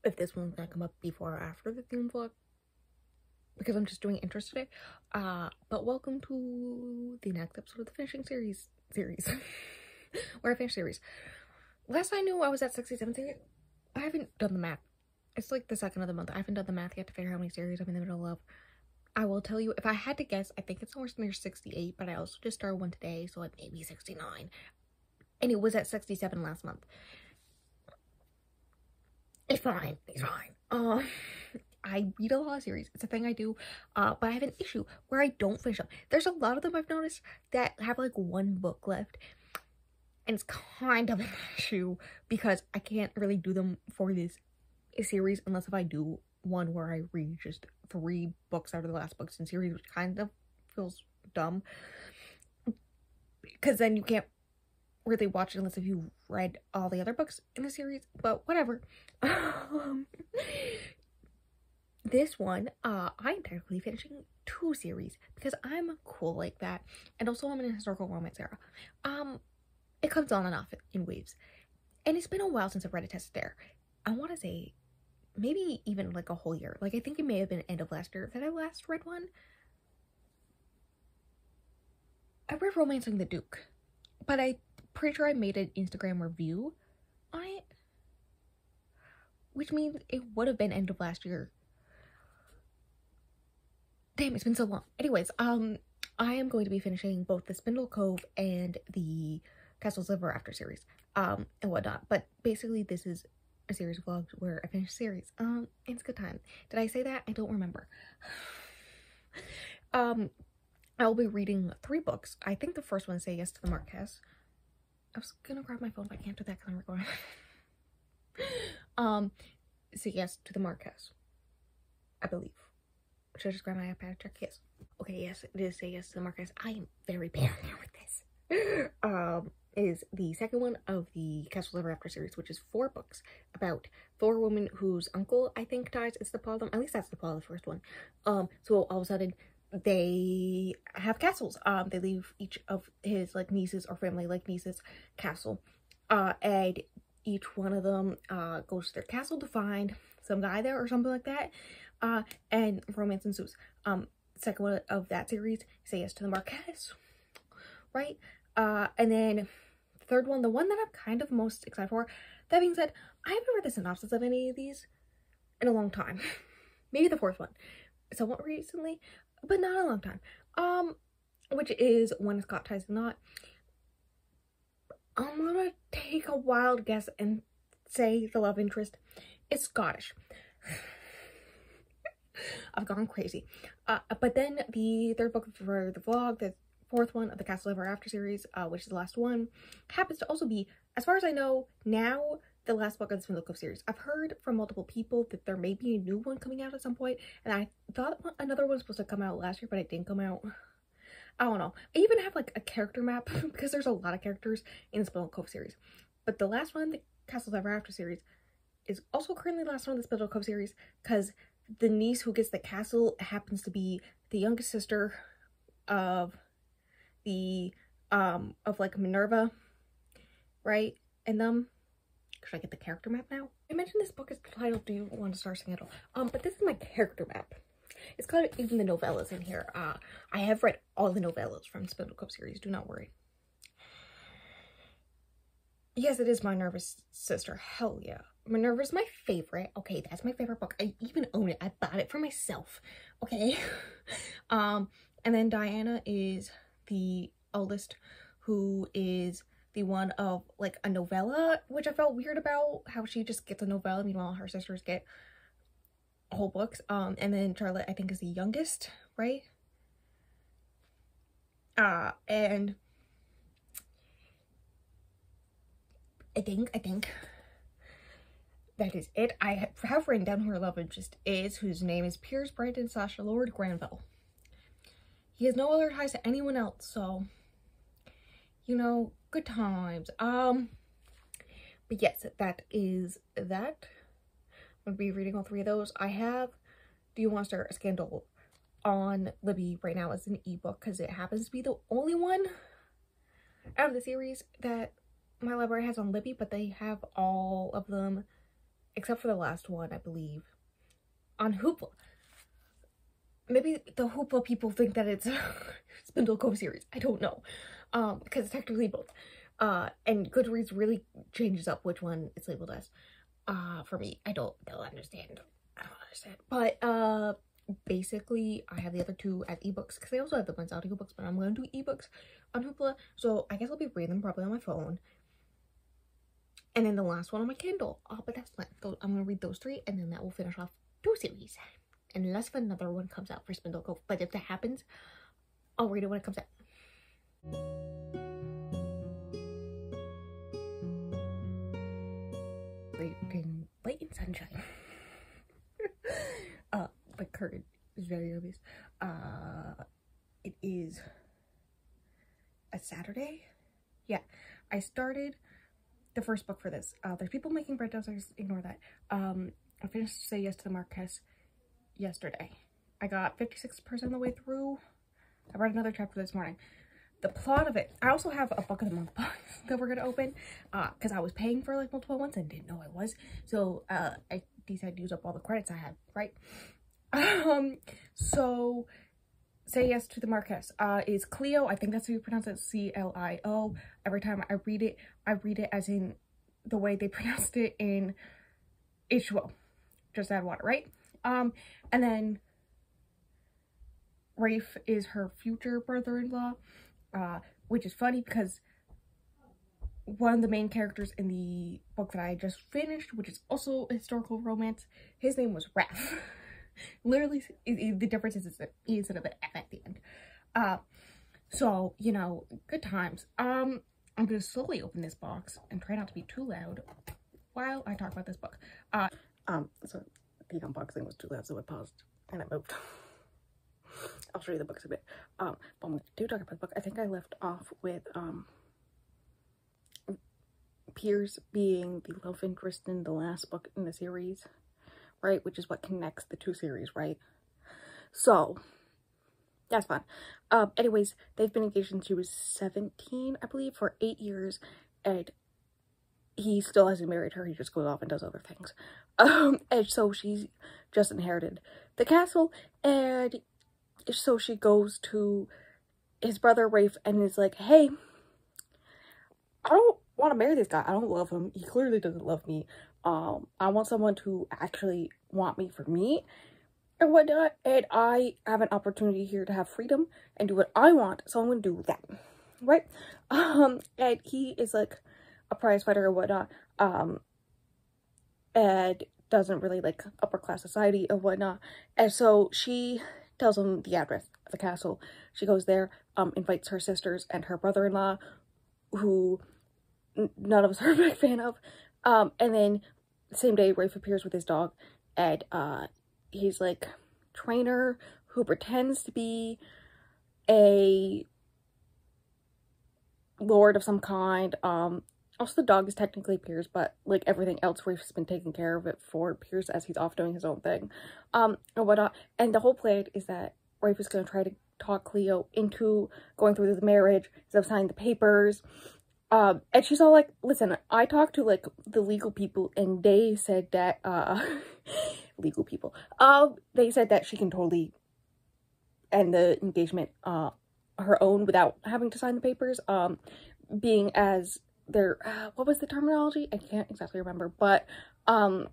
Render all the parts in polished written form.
if this one's gonna come up before or after the theme vlog, because I'm just doing intros today. But welcome to the next episode of the finishing series where I finished series. Last I knew I was at 67 series. I haven't done the math. It's like the second of the month. I haven't done the math yet to figure out how many series I'm in the middle of. I will tell you, if I had to guess, I think it's somewhere near 68, but I also just started one today, so it may be 69. And it was at 67 last month. It's fine. It's fine. I read a lot of series. It's a thing I do. But I have an issue where I don't finish them. There's a lot of them I've noticed that have like one book left. And it's kind of an issue because I can't really do them for this series unless if I do one where I read just 3 books out of the last books in series, which kind of feels dumb. Because then you can't really watch it unless if you read all the other books in the series, but whatever. This one, I'm technically finishing 2 series because I'm cool like that, and also I'm in a historical romance era. It comes on and off in waves, and it's been a while since I've read a Tessa there. I want to say maybe even like a whole year. Like I think it may have been end of last year that I last read one. I read Romancing the Duke, but I'm pretty sure I made an Instagram review on it, which means it would have been end of last year. Damn, it's been so long. Anyways, I am going to be finishing both the Spindle, Cove and the Castles Ever After series, and whatnot. But basically, this is a series of vlogs where I finish series. It's a good time. Did I say that? I don't remember. I'll be reading 3 books. I think the first one is Say Yes to the Marquess. I was gonna grab my phone, but I can't do that because I'm recording. Say Yes to the Marquess, I believe. Should I just grab my iPad check? Yes. Okay, yes, it is Say Yes to the Marquess. I am very paranoid with this. Is the second one of the Castles Ever After series, which is 4 books about 4 women whose uncle, I think, dies. It's the plot of them. At least that's the plot of the first one. So all of a sudden, they have castles. They leave each of his like nieces or family like nieces castle, and each one of them goes to their castle to find some guy there or something like that, and romance ensues. Second one of that series, Say Yes to the Marquess, right? And then the third one, the one that I'm kind of most excited for. That being said, I haven't read the synopsis of any of these in a long time. Maybe the 4th one somewhat recently, but not a long time. Which is When Scott Ties the Knot. I'm gonna take a wild guess and say the love interest is Scottish. I've gone crazy. But then the 3rd book for the vlog, the 4th one of the Castle Ever After series, which is the last one, happens to also be, as far as I know, now the last book of the Spindle Cove series. I've heard from multiple people that there may be a new one coming out at some point, and I thought another one was supposed to come out last year, but it didn't come out. I don't know. I even have like a character map because there's a lot of characters in the Spindle Cove series. But the last one, the Castles Ever After series, is also currently the last one of the Spindle Cove series because the niece who gets the castle happens to be the youngest sister of the of like Minerva, right? And should I get the character map now? I mentioned this book is titled Do You Want to Star Scandal? But this is my character map. It's got even the novellas in here. I have read all the novellas from Spindle Cove series, do not worry. Yes, it is Minerva's sister. Hell yeah. Minerva's my favorite. Okay, that's my favorite book. I even own it. I bought it for myself. Okay. And then Diana is the eldest, who is the one of like a novella, which I felt weird about how she just gets a novella, meanwhile her sisters get whole books. And then Charlotte, I think, is the youngest, right? And I think that is it. I have written down who her love interest is, whose name is Piers Brandon / Lord Granville. He has no other ties to anyone else, so, you know, good times. But yes, that is that. I'm gonna be reading all 3 of those. I have Do You Want to Start a Scandal on Libby right now as an ebook because it happens to be the only one out of the series that my library has on Libby, but they have all of them except for the last one, I believe, on Hoopla. Maybe the Hoopla people think that it's a Spindle Cove series. I don't know. Because it's technically both. And Goodreads really changes up which one it's labeled as. For me, I don't understand. I don't understand. But, basically, I have the other two as ebooks, because I also have the ones audiobooks, but I'm going to do ebooks on Hoopla. So I guess I'll be reading them probably on my phone. And then the last one on my Kindle. But that's fine. I'm going to read those three, and then that will finish off 2 series. Unless another one comes out for Spindle Cove. But if that happens, I'll read it when it comes out. Blatant sunshine. The curtain is very obvious. It is a Saturday. Yeah, I started the first book for this. There's people making bread downstairs. Ignore that. I finished Say Yes to the Marquess yesterday. I got 56% of the way through. I read another chapter this morning. The plot of it, I also have a book of the month box that we're gonna open, because I was paying for like multiple months and didn't know I was, so I decided to use up all the credits I had, right? So Say Yes to the Marquess is Cleo. I think that's how you pronounce it, C-L-I-O. Every time I read it as in the way they pronounced it in H2O. Just add water, right? And then Rafe is her future brother-in-law, which is funny because one of the main characters in the book that I just finished, which is also a historical romance, his name was Raph. Literally, the difference is instead of an F at the end. So, you know, good times. I'm gonna slowly open this box and try not to be too loud while I talk about this book. So the unboxing was too loud, so I paused and I moved. I'll show you the books a bit. But when we do talk about the book, I think I left off with Piers being the love interest in the last book in the series, right? Which is what connects the 2 series, right? So that's fun. Anyways, they've been engaged since she was 17, I believe, for 8 years, and he still hasn't married her. He just goes off and does other things. And so she's just inherited the castle, and so she goes to his brother Rafe and is like, hey, I don't want to marry this guy. I don't love him. He clearly doesn't love me. I want someone to actually want me for me and whatnot, and I have an opportunity here to have freedom and do what I want, so I'm gonna do that, right? And he is like a prize fighter or whatnot, and doesn't really like upper class society or whatnot, and so she tells him the address of the castle. She goes there, invites her sisters and her brother-in-law, who none of us are a big fan of, and then the same day Rafe appears with his dog, and he's like trainer who pretends to be a lord of some kind. Also the dog is technically Piers, but like everything else, Rafe's been taking care of it for Piers as he's off doing his own thing, and whatnot. And the whole plan is that Rafe is going to try to talk Cleo into going through the marriage instead of signing the papers. And she's all like, listen, I talked to like the legal people and they said that, legal people, they said that she can totally end the engagement, her own without having to sign the papers, being as their, what was the terminology? I can't exactly remember, but, a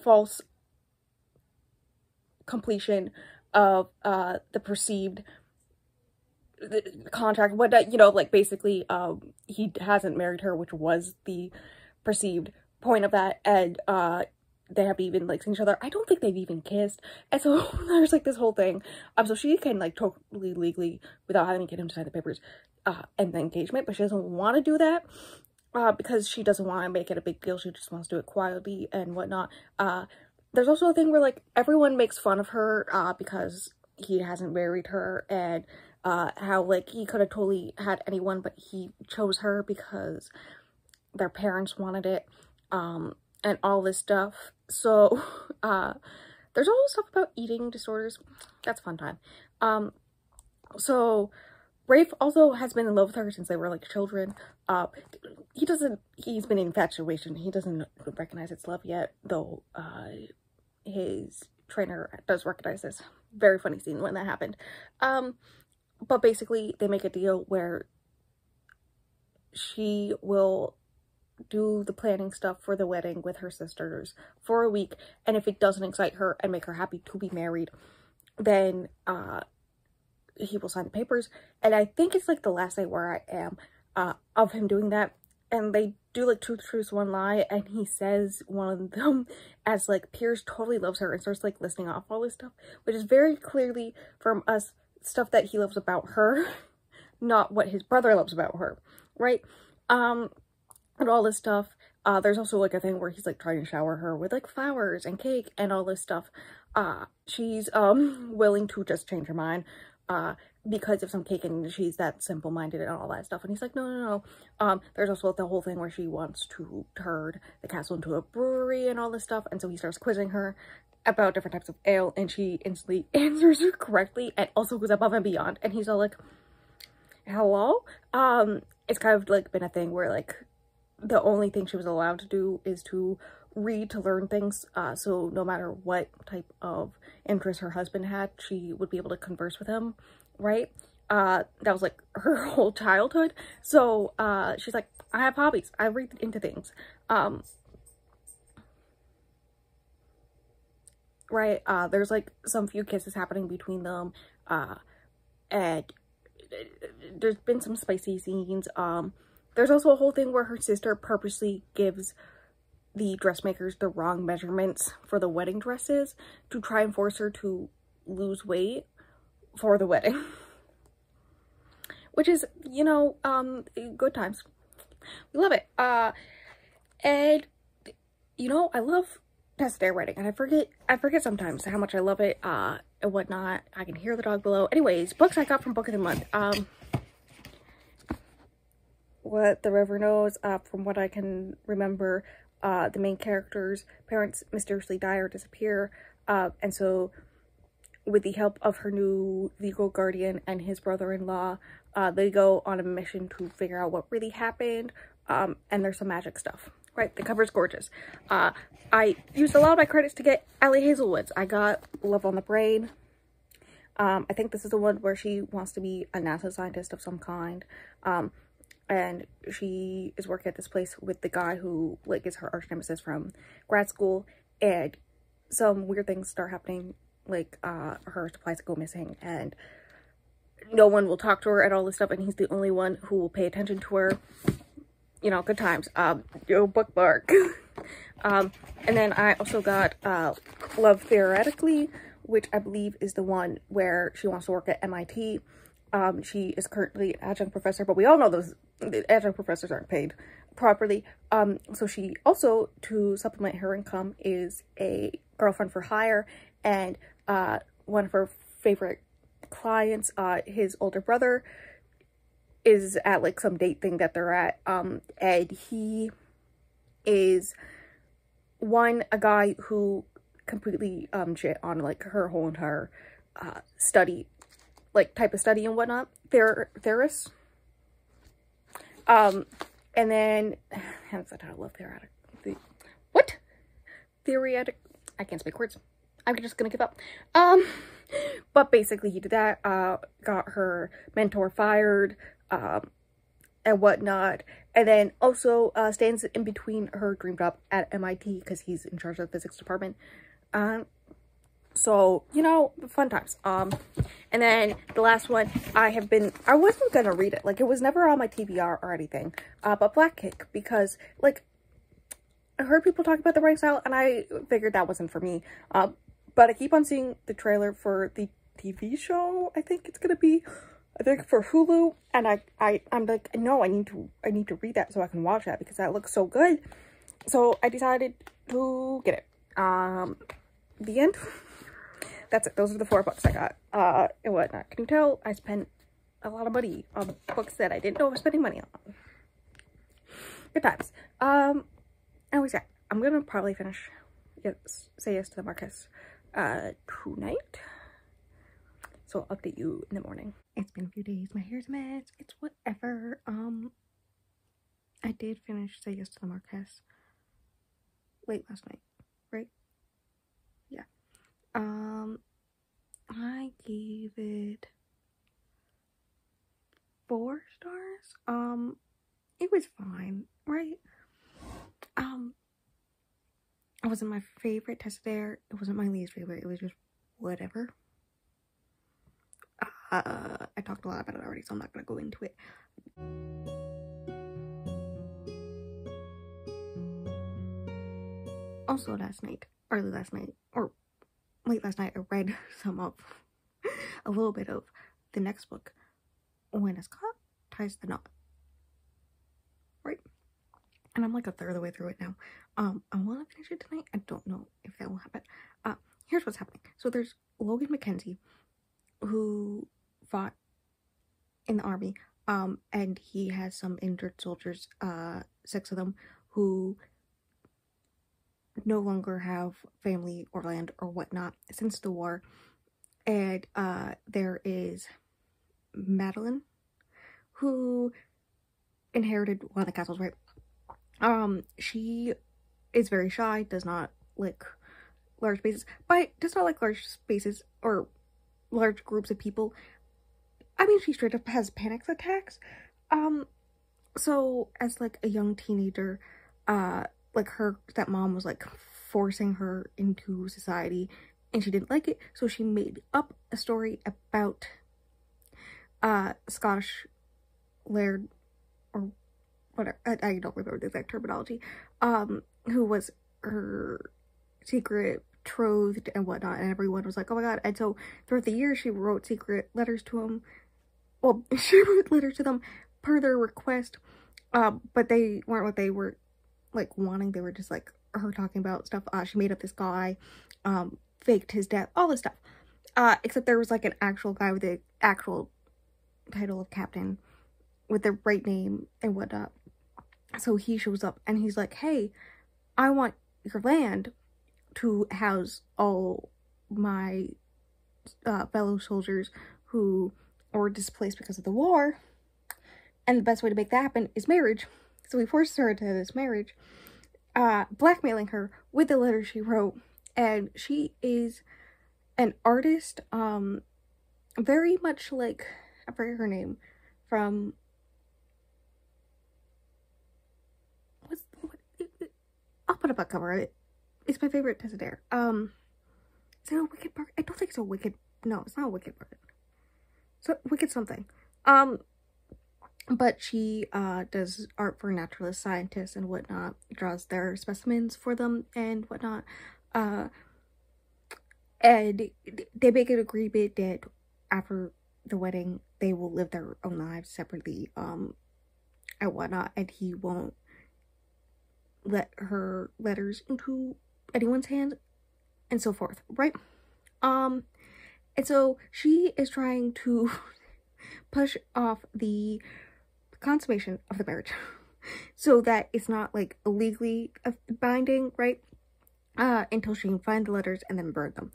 false completion of, the perceived contract, what, you know, like basically he hasn't married her, which was the perceived point of that, and they haven't even like seen each other. I don't think they've even kissed, and so there's like this whole thing, so she can like totally legally, without having to get him to sign the papers, end the engagement, but she doesn't want to do that because she doesn't want to make it a big deal. She just wants to do it quietly and whatnot. There's also a thing where like everyone makes fun of her because he hasn't married her, and how like he could have totally had anyone, but he chose her because their parents wanted it, and all this stuff. So there's also stuff about eating disorders. That's a fun time. So Rafe also has been in love with her since they were like children. he's been in infatuation. He doesn't recognize it's love yet, though his trainer does recognize this. Very funny scene when that happened. But basically they make a deal where she will do the planning stuff for the wedding with her sisters for a week, and if it doesn't excite her and make her happy to be married, then he will sign the papers. And I think it's like the last night where I am of him doing that, and they do like 2 truths, 1 lie, and he says one of them as like Piers totally loves her and starts like listing off all this stuff, which is very clearly from us stuff that he loves about her, not what his brother loves about her, right? And all this stuff. There's also like a thing where he's like trying to shower her with like flowers and cake and all this stuff. She's willing to just change her mind because of some cake, and she's that simple-minded and all that stuff. And he's like, no. There's also the whole thing where she wants to turn the castle into a brewery and all this stuff. And so he starts quizzing her about different types of ale, and she instantly answers her correctly and also goes above and beyond. And he's all like, hello? It's kind of like been a thing where like the only thing she was allowed to do is to read to learn things, so no matter what type of interest her husband had, she would be able to converse with him, right? That was like her whole childhood. So she's like, I have hobbies, I read into things, right? There's like some few kisses happening between them, and there's been some spicy scenes. There's also a whole thing where her sister purposely gives the dressmakers the wrong measurements for the wedding dresses to try and force her to lose weight for the wedding. Which is, you know, good times. We love it. And, you know, I love tessa writing, and I forget sometimes how much I love it, and whatnot. I can hear the dog below. Anyways, books I got from Book of the Month. What the River Knows, from what I can remember, the main character's parents mysteriously die or disappear, and so with the help of her new legal guardian and his brother-in-law, they go on a mission to figure out what really happened, and there's some magic stuff, right? The cover's gorgeous. I used a lot of my credits to get Allie Hazelwood's. I got Love on the Brain. I think this is the one where she wants to be a NASA scientist of some kind, and she is working at this place with the guy who like is her arch nemesis from grad school, and some weird things start happening, like her supplies go missing and no one will talk to her and all this stuff, and he's the only one who will pay attention to her. You know, good times. Yo, bookmark. And then I also got Love Theoretically, which I believe is the one where she wants to work at MIT. She is currently an adjunct professor, but we all know those adjunct professors aren't paid properly. So she also, to supplement her income, is a girlfriend for hire, and one of her favorite clients, his older brother, is at like some date thing that they're at, and he is a guy who completely shit on like her whole entire study, like type of study and whatnot. Theorists. And then I haven't said how to love theoretic. What? Theoretic. I can't speak words. I'm just gonna give up. But basically he did that, got her mentor fired, and whatnot, and then also stands in between her dream job at MIT because he's in charge of the physics department. So, you know, fun times. And then the last one, I wasn't gonna read it, like it was never on my TBR or anything, but Black Cake, because like I heard people talk about the writing style and I figured that wasn't for me, but I keep on seeing the trailer for the TV show, I think it's gonna be, I think for Hulu, and I'm like, no, I need to read that so I can watch that because that looks so good. So I decided to get it. The end. That's it. Those are the 4 books I got. And whatnot. Can you tell I spent a lot of money on books that I didn't know I was spending money on? Good times. Anyways, yeah, I'm gonna probably finish Say Yes to the Marcus tonight. So I'll update you in the morning. It's been a few days. My hair's a mess. It's whatever. I did finish Say Yes to the Marquess late last night, right? Yeah. I gave it 4 stars. It was fine, right? It wasn't my favorite tessa there. It wasn't my least favorite. It was just whatever. I talked a lot about it already, so I'm not gonna go into it. Also early last night, or late last night, I read a little bit of the next book, When a Scott Ties the Knot. Right? And I'm like a third of the way through it now. I want to finish it tonight. I don't know if that will happen. Here's what's happening. So there's Logan Mackenzie, who fought in the army, and he has some injured soldiers, 6 of them, who no longer have family or land or whatnot since the war. And there is Madeline, who inherited one of the castles, right? She is very shy, does not like large spaces, but does not like large spaces or large groups of people. I mean, she straight up has panic attacks. So as like a young teenager, like her stepmom was like forcing her into society, and she didn't like it, so she made up a story about Scottish laird, or whatever, I don't remember the exact terminology, who was her secret betrothed and whatnot, and everyone was like, oh my god. And so throughout the years, she wrote secret letters to him. Well, she wrote letters to them per their request, but they weren't what they were like wanting. They were just like her talking about stuff. She made up this guy, faked his death, all this stuff, except there was like an actual guy with the actual title of captain with the right name and whatnot. So he shows up and he's like, hey, I want your land to house all my fellow soldiers who were displaced because of the war, and the best way to make that happen is marriage. So he forces her into this marriage, blackmailing her with the letter she wrote. And she is an artist, very much like, I forget her name, from I'll put up a cover of it. It's my favorite Tessa Dare. Is it a Wicked Bargain? I don't think it's a Wicked. No, it's not a Wicked Bargain. So Wicked something. But she does art for naturalist scientists and whatnot. Draws their specimens for them and whatnot. And they make an agreement that after the wedding, they will live their own lives separately, and whatnot. And he won't let her letters into anyone's hands, and so forth, right? And so she is trying to push off the consummation of the marriage so that it's not like illegally binding, right? Until she can find the letters and then burn them.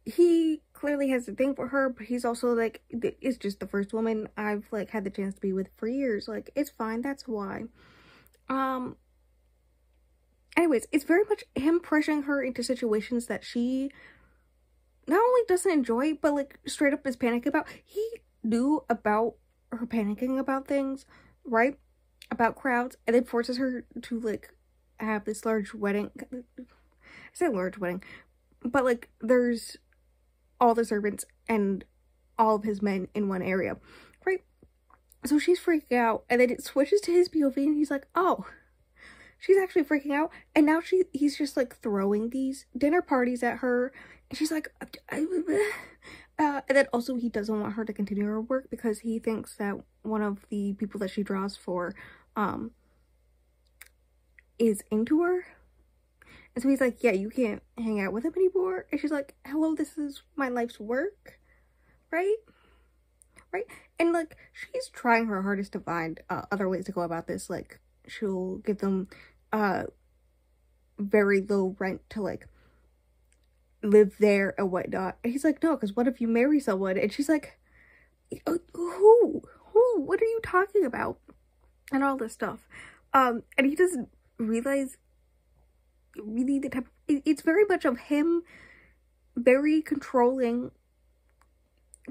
He clearly has a thing for her, but he's also like, it's just the first woman I've like had the chance to be with for years. Like, it's fine, that's why. Anyways, it's very much him pressuring her into situations that she not only doesn't enjoy, but like straight up is panicking about. He knew about her panicking about things, right? About crowds, and then forces her to like have this large wedding. I say large wedding, but like there's all the servants and all of his men in one area, right? So she's freaking out, and then it switches to his POV, and he's like, oh, she's actually freaking out. And now he's just like throwing these dinner parties at her, and she's like, and then also he doesn't want her to continue her work because he thinks that one of the people that she draws for is into her. And so he's like, yeah, you can't hang out with him anymore. And she's like, hello, this is my life's work, right? Right? And like, she's trying her hardest to find other ways to go about this. Like, she'll give them very low rent to like live there and whatnot. And he's like, no, because what if you marry someone? And she's like, who? What are you talking about? and all this stuff. And he doesn't realize really the type of, it's very much of him, very controlling,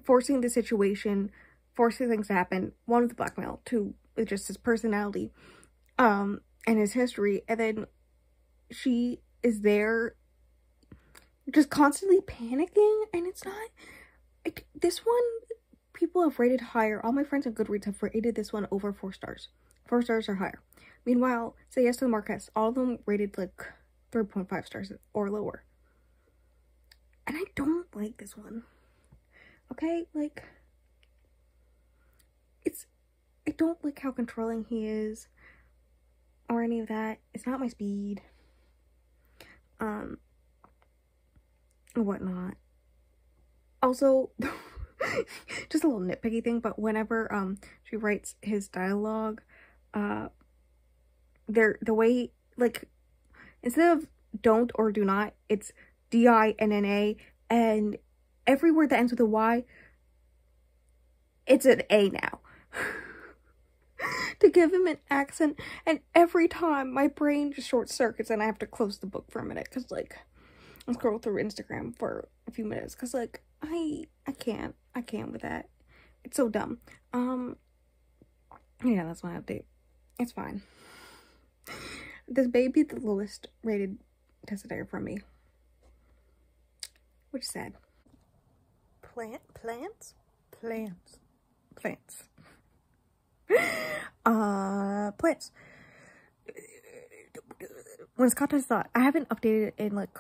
forcing the situation, forcing things to happen. One, with the blackmail, two, with just his personality, and his history. And then she is there just constantly panicking, and it's not, like, this one, people have rated higher. All my friends on Goodreads have rated this one over 4 stars. 4 stars or higher. Meanwhile, Say Yes to the Marquess, all of them rated like 3.5 stars or lower. And I don't like this one. Okay, like, I don't like how controlling he is, or any of that. It's not my speed. Whatnot. Also, just a little nitpicky thing, but whenever she writes his dialogue, the way, like, instead of don't or do not, it's D-I-N-N-A, and every word that ends with a Y, it's an A now. To give him an accent, and every time my brain just short circuits and I have to close the book for a minute, because, like, I'll scroll through Instagram for a few minutes, because, like, I can't with that. It's so dumb. Yeah, that's my update. It's fine. This baby the lowest rated Tessa from me, which is sad. Plants. Plants. When Scott does that, I haven't updated it in like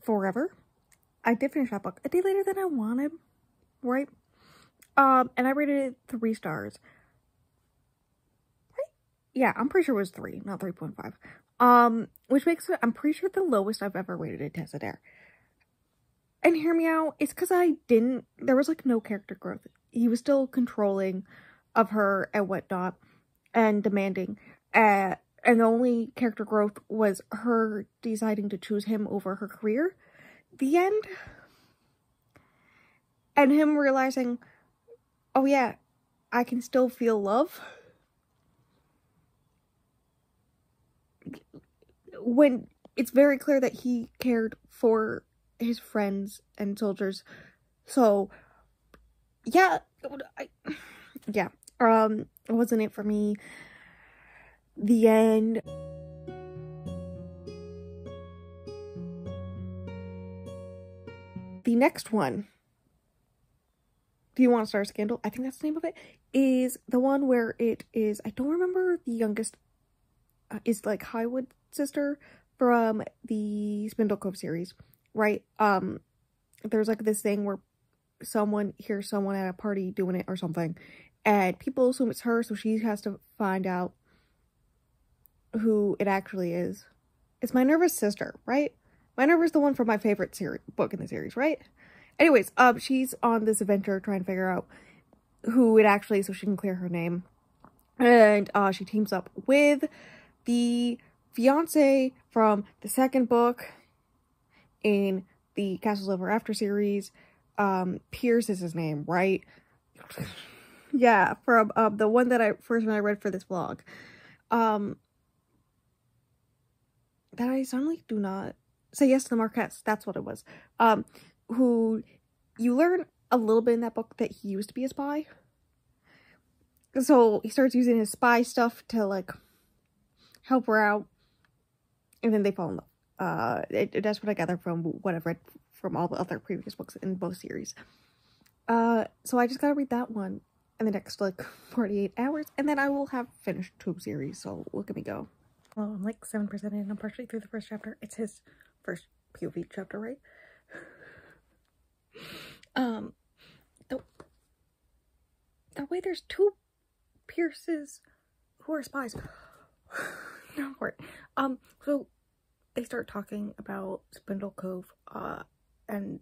forever. I did finish that book a day later than I wanted, right? And I rated it 3 stars. Right? Yeah, I'm pretty sure it was 3, not 3.5. Which makes it, I'm pretty sure, the lowest I've ever rated a Tessa Dare. And hear me out, it's because there was like no character growth. He was still controlling of her and whatnot, and demanding, and the only character growth was her deciding to choose him over her career. The end. And him realizing, oh yeah, I can still feel love. When it's very clear that he cared for his friends and soldiers. So, yeah, it wasn't it for me. The end. The next one, Do You Want to Start a Scandal? I think that's the name of it. Is the one where it is, I don't remember the youngest, is like Highwood's sister from the Spindle Cove series, right? There's like this thing where someone hears someone at a party doing it or something, and people assume it's her, so she has to find out who it actually is. It's Minerva's sister, right? Minerva's the one from my favorite book in the series, right? Anyways, she's on this adventure trying to figure out who it actually is so she can clear her name. And she teams up with the fiance from the second book in the Castles Ever After series. Pierce is his name, right? Yeah, from the one that I read for this vlog. That I suddenly do not Say Yes to the Marquess. That's what it was. Who you learn a little bit in that book that he used to be a spy. So he starts using his spy stuff to like help her out, and then they fall in love. That's what I gathered from what I've read from all the other previous books in both series. So I just gotta read that one in the next like 48 hours, and then I will have finished 2 series. So look at me go. Well, I'm like 7% in. I'm partially through the first chapter. It's his first POV chapter, right? That way there's 2 Pierces who are spies. No, so they start talking about Spindle Cove, and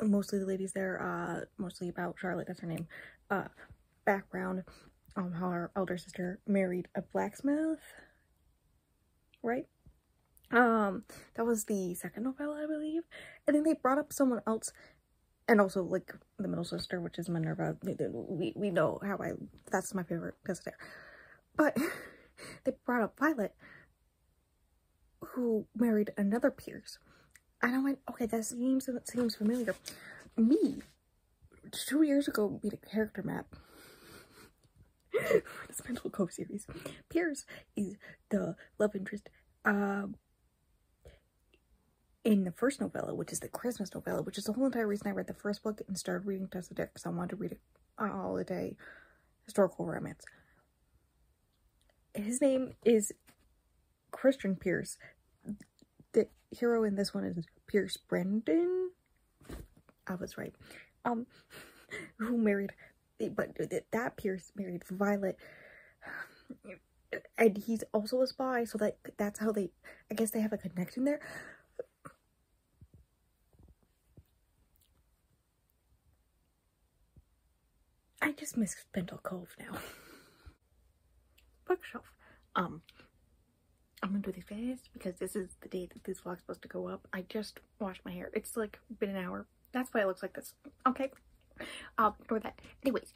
mostly the ladies there, mostly about Charlotte, that's her name, background, how her elder sister married a blacksmith, right? That was the second novella, I believe. And then they brought up someone else, and also like the middle sister, which is Minerva. We know how that's my favorite Tessa. But they brought up Violet, who married another Pierce. And I went, okay, that seems familiar. Me, 2 years ago, made a character map for the Spindle Cove series. Pierce is the love interest in the first novella, which is the Christmas novella, which is the whole entire reason I read the first book and started reading Tessa, because I wanted to read a holiday historical romance. His name is Christian Pierce. The hero in this one is Pierce Brendan. I was right. Who married, but that Pierce married Violet, and he's also a spy, so that's how I guess they have a connection there. I just miss Spindle Cove now. Bookshelf. I'm gonna do this fast because this is the day that this vlog's supposed to go up. I just washed my hair. It's like been an hour. That's why it looks like this. Okay. Ignore that. Anyways,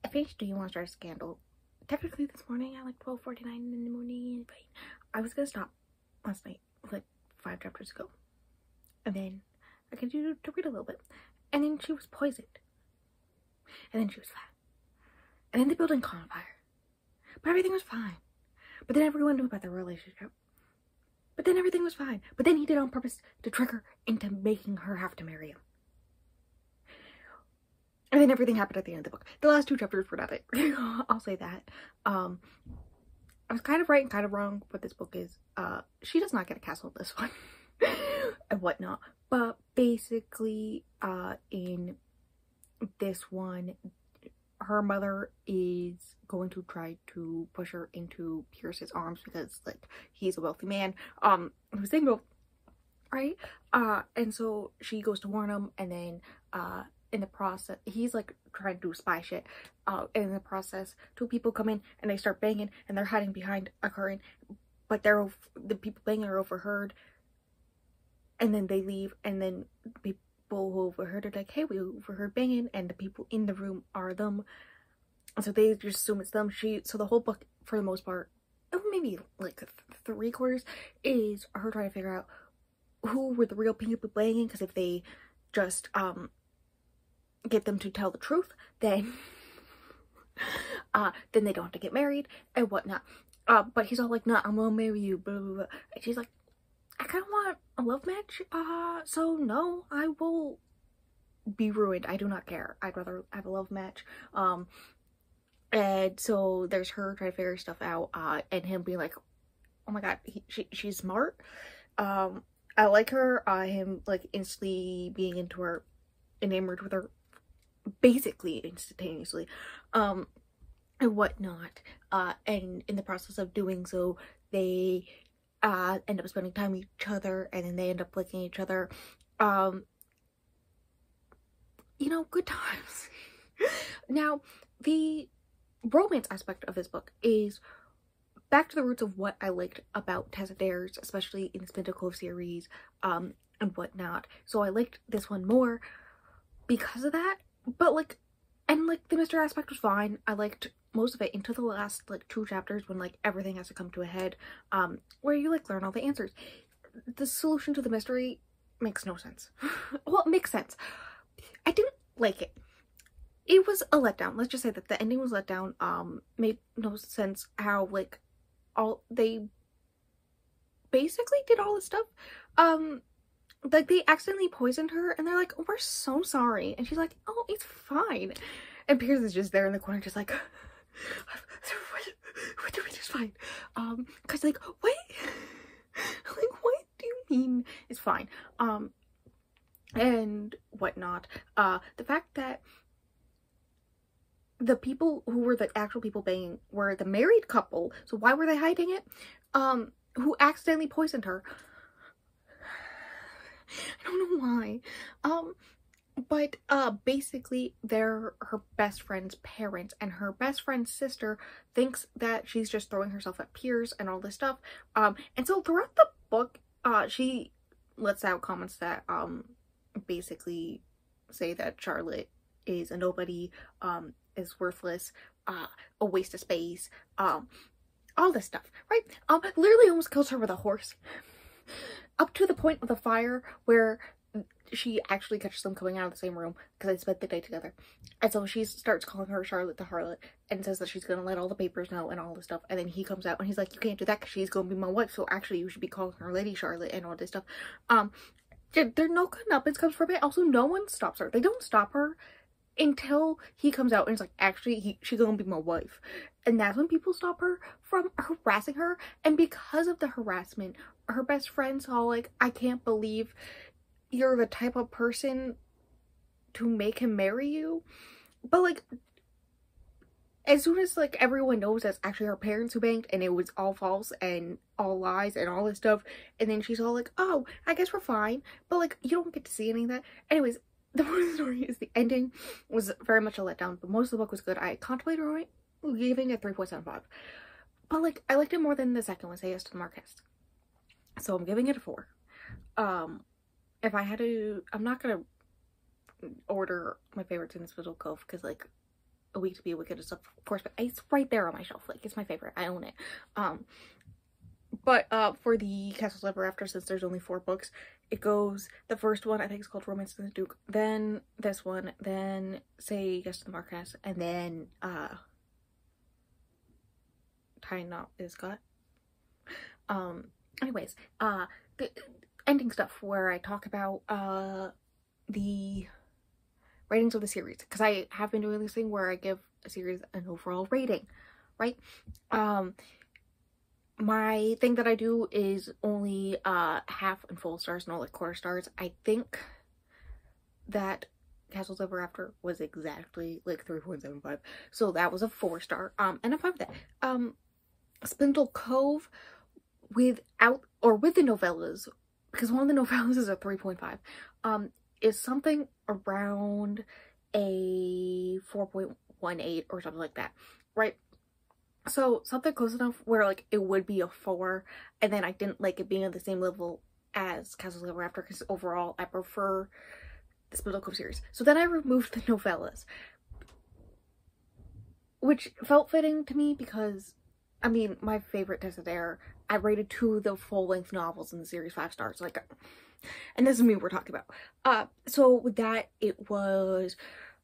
I finished Do You Want to Start a Scandal? Technically this morning at like 12:49 in the morning. But I was gonna stop last night, like 5 chapters ago. And then I continued to read a little bit. And then she was poisoned. And then she was fine. And then the building caught on fire. But everything was fine. But then everyone knew about their relationship. But then everything was fine. But then he did it on purpose to trick her into making her have to marry him. And then everything happened at the end of the book. The last 2 chapters were not it. I'll say that. I was kind of right and kind of wrong what this book is. She does not get a castle in this one. And whatnot. But basically, in this one, her mother is going to try to push her into Pierce's arms because, like, he's a wealthy man, who's single, right? And so she goes to warn him, and then, in the process, he's, like, trying to do spy shit, and in the process, 2 people come in, and they start banging, and they're hiding behind a curtain, but the people banging are overheard, and then they leave, and then people who overheard are like, hey, we overheard banging, and the people in the room are them, so they just assume it's them. So the whole book, for the most part, maybe like 3/4, is her trying to figure out who were the real people banging, because if they just get them to tell the truth, then then they don't have to get married and whatnot. But he's all like, nah, I'm gonna marry you, blah, blah, blah. And she's like, I kind of want a love match, so no, I will be ruined. I do not care. I'd rather have a love match. And so there's her trying to figure stuff out, and him being like, oh my god, she's smart. I like her. Him, like, instantly being into her, enamored with her, basically instantaneously, and whatnot. And in the process of doing so, they end up spending time with each other, and then they end up liking each other. You know, good times. Now, the romance aspect of this book is back to the roots of what I liked about Tessa Dares, especially in the Spindle Cove series, and whatnot. So I liked this one more because of that. But, like, and, like, the mystery aspect was fine. I liked most of it until the last, like, 2 chapters when, like, everything has to come to a head, where you, like, learn all the answers. The solution to the mystery makes no sense. Well, it makes sense. I didn't like it. It was a letdown. Let's just say that the ending was let down. Made no sense how, like, they basically did all this stuff. Like, they accidentally poisoned her, and they're like, oh, we're so sorry. And she's like, oh, it's fine. And Pierce is just there in the corner, just like, what do we do? It's fine. Cause, like, what? Like, what do you mean it's fine? And whatnot. The fact that the people who were the actual people banging were the married couple, so why were they hiding it? Who accidentally poisoned her. I don't know why. But basically they're her best friend's parents, and her best friend's sister thinks that she's just throwing herself at Pierce and all this stuff. And so throughout the book, she lets out comments that basically say that Charlotte is a nobody, is worthless, a waste of space, all this stuff, right? Literally almost kills her with a horse. Up to the point of the fire where she actually catches them coming out of the same room because they spent the day together. And so she starts calling her Charlotte the Harlot and says that she's gonna let all the papers know and all this stuff. And then he comes out and he's like, you can't do that because she's gonna be my wife. So actually you should be calling her Lady Charlotte and all this stuff. There's no comeuppance comes from it. Also, no one stops her. They don't stop her until he comes out and is like, actually, she's gonna be my wife. And that's when people stop her from harassing her. And because of the harassment, her best friend saw like, I can't believe you're the type of person to make him marry you. But like, as soon as like everyone knows that's actually her parents who banked and it was all false and all lies and all this stuff, and then she's all like, oh, I guess we're fine, but like you don't get to see any of that. Anyways, the point of the story is the ending was very much a letdown, but most of the book was good. I contemplated giving it 3.75, but like I liked it more than the second one, Say Yes to the Marquess. So I'm giving it a 4. If I had to, I'm not gonna order my favorites in the Spindle Cove because like A Week to Be Wicked and stuff, of course, but it's right there on my shelf. Like, it's my favorite. I own it. But for the Castles Ever After, since there's only 4 books, it goes, the first one I think is called Romance to the Duke, then this one, then Say Yes to the Marquess, and then Tying Knot is Scott. Anyways, the ending stuff where I talk about the ratings of the series, because I have been doing this thing where I give a series an overall rating, right? My thing that I do is only half and full stars, not like quarter stars. I think that Castles Ever After was exactly like 3.75, so that was a 4-star, and I'm fine with that. Spindle Cove without, or with the novellas, because one of the novellas is a 3.5, is something around a 4.18 or something like that, right? So something close enough where like it would be a 4, and then I didn't like it being at the same level as Castles Ever After because overall I prefer the Spindle Cove series. So then I removed the novellas, which felt fitting to me because, I mean, my favorite Tessa there, I rated 2 of the full-length novels in the series 5 stars, like, and this is me we're talking about. So with that, it was,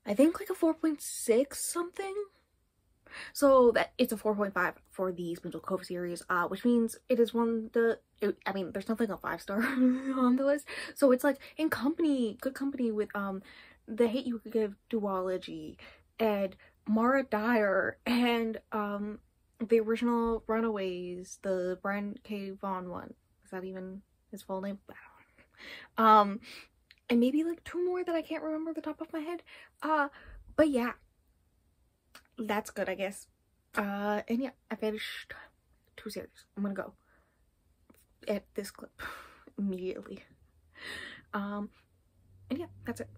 I think, like a 4.6 something. So that it's a 4.5 for the Spindle Cove series, which means it is one of the, I mean, there's nothing a 5-star on the list. So it's like in company, good company with, The Hate You Could Give duology, and Mara Dyer, and, the original Runaways, the Brian K. Vaughan one. Is that even his full name? I don't know. And maybe like 2 more that I can't remember the top of my head. But yeah, that's good, I guess. And yeah, I finished 2 series. I'm gonna go at this clip immediately. And yeah, that's it.